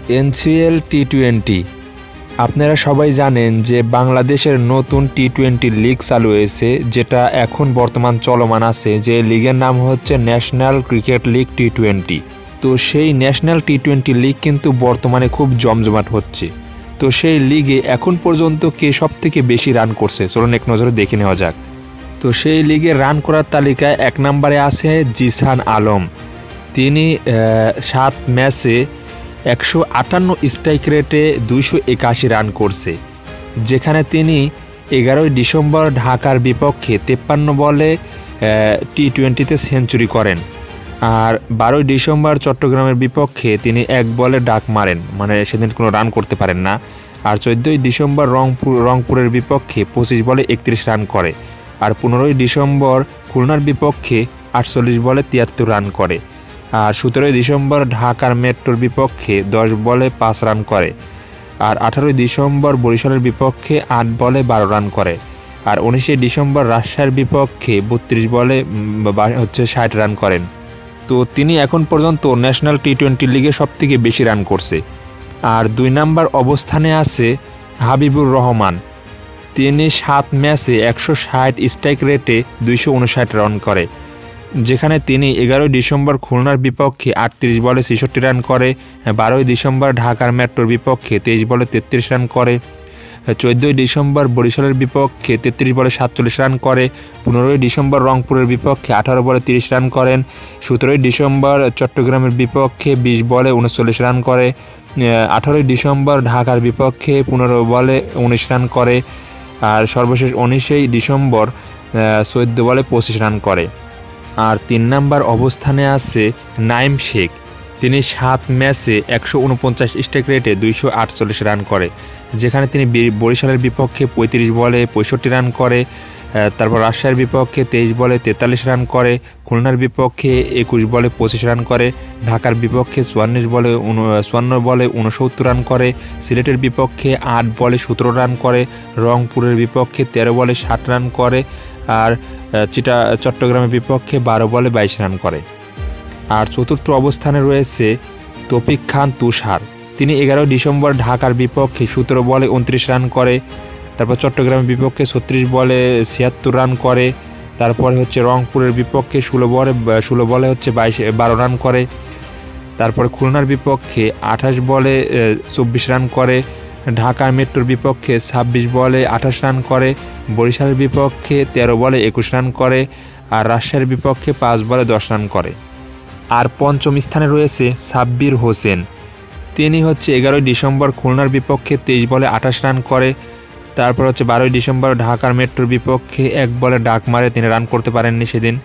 NCL টি-20। আপনারা সবাই জানেন যে বাংলাদেশের নতুন টি-20 লিগ চালু হয়েছে, যেটা এখন বর্তমান চলমান আছে, যে লিগের নাম হচ্ছে ন্যাশনাল ক্রিকেট লিগ টি-20। তো সেই ন্যাশনাল টি-20 লিগ কিন্তু বর্তমানে খুব জমজমাট হচ্ছে। তো সেই লিগে এখন পর্যন্ত কে সব থেকে বেশি রান করছে, চলুন এক নজরে দেখে নেওয়া যাক। তো সেই লিগে রান করার তালিকায় 1 নম্বরে আছে জিসান আলম। তিনি 7 ম্যাচে 158 স্ট্রাইক রেটে 281 রান করছে, যেখানে তিনি 11 ডিসেম্বর ঢাকার বিপক্ষে 53 বলে টি-20তে সেঞ্চুরি করেন। আর 12 ডিসেম্বর চট্টগ্রামের বিপক্ষে তিনি 1 বলে ডাক মারেন, মানে সেদিন কোনো রান করতে পারেন না। আর 14 ডিসেম্বর রংপুরের বিপক্ষে 25 বলে 31 রান করে। আর 15 ডিসেম্বর খুলনার বিপক্ষে 48 বলে 73 রান করে। আর 17 ডিসেম্বর ঢাকার মেট্রোর বিপক্ষে 10 বলে 5 রান করে। আর 18 ডিসেম্বর বরিশালের বিপক্ষে 8 বলে 12 রান করে। আর 19 ডিসেম্বর রাজশাহীর বিপক্ষে 32 বলে 60 রান করেন। তো তিনি এখন পর্যন্ত ন্যাশনাল টি-20 লিগে সবথেকে বেশি রান করছে। আর 2 নম্বর অবস্থানে আছে হাবিবুর রহমান। তিনি 7 ম্যাচে 160 স্ট্রাইক রেটে 259 রান করে, যেখানে তিনি 11 ডিসেম্বর খুলনার বিপক্ষে 38 বলে 66 রান করে। 12 ডিসেম্বর ঢাকার মেট্রোর বিপক্ষে 23 বলে 33 রান করে। 14 ডিসেম্বর বরিশালের বিপক্ষে 33 বলে 47 রান করে। 15 ডিসেম্বর রংপুরের বিপক্ষে 18 বলে 30 রান করেন। 17 ডিসেম্বর চট্টগ্রামের বিপক্ষে 20 বলে 39 রান করে। 18 ডিসেম্বর ঢাকার বিপক্ষে 15 বলে 19 রান করে। আর সর্বশেষ 19 ডিসেম্বর 14 বলে 25 রান করে। আর 3 নম্বর অবস্থানে আছে নাইম শেখ। তিনি 7 ম্যাচে 149 স্ট্রাইক রেটে 248 রান করে, যেখানে তিনি বরিশালের বিপক্ষে 35 বলে 65 রান করে। তারপর রাজশাহীর বিপক্ষে 23 বলে 43 রান করে। খুলনার বিপক্ষে 21 বলে 25 রান করে। ঢাকার বিপক্ষে 54 বলে 69 রান করে। সিলেটের বিপক্ষে 8 বলে 17 রান করে। রংপুরের বিপক্ষে 13 বলে 60 রান করে। আর চট্টগ্রামের বিপক্ষে 12 বলে 22 রান করে। আর চতুর্থ অবস্থানে রয়েছে তৌফিক খান তুষার। তিনি 11 ডিসেম্বর ঢাকার বিপক্ষে 17 বলে 29 রান করে। তারপর চট্টগ্রামের বিপক্ষে 36 বলে 76 রান করে। তারপরে রংপুরের বিপক্ষে 16 বলে 12 রান করে। তারপরে খুলনার বিপক্ষে 28 বলে 24 রান করে। ঢাকা মেট্রোর বিপক্ষে 26 বলে 28 রান করে। বরিশালের বিপক্ষে 13 বলে 21 রান করে। আর রাজশাহীর বিপক্ষে 5 বলে 10 রান করে। আর পঞ্চম স্থানে রয়েছে সাব্বির হোসেন। তিনি 11 ডিসেম্বর খুলনার বিপক্ষে 23 বলে 28 রান করে। তারপর 12 ডিসেম্বর ঢাকার মেট্রোর বিপক্ষে 1 বলে ডাক মারে, তিনি রান করতে পারেননি সেদিন।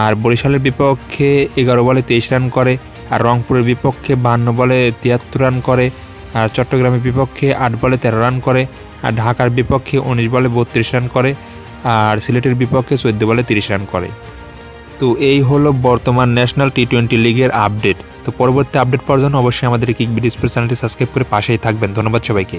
আর বরিশালের বিপক্ষে 11 বলে 23 রান করে। আর রংপুরের বিপক্ষে 52 বলে 73 রান করে। আর চট্টগ্রামের বিপক্ষে 8 বলে 13 রান করে। আর ঢাকার বিপক্ষে 19 বলে 32 রান করে। আর সিলেটের বিপক্ষে 14 বলে 30 রান করে। তো এই হলো বর্তমান ন্যাশনাল টি-20 লিগের আপডেট। তো পরবর্তী আপডেট পাওয়ার জন্য অবশ্যই আমাদের কিক বিডি স্পোর্টস চ্যানেলটি সাবস্ক্রাইব করে পাশেই থাকবেন। ধন্যবাদ সবাইকে।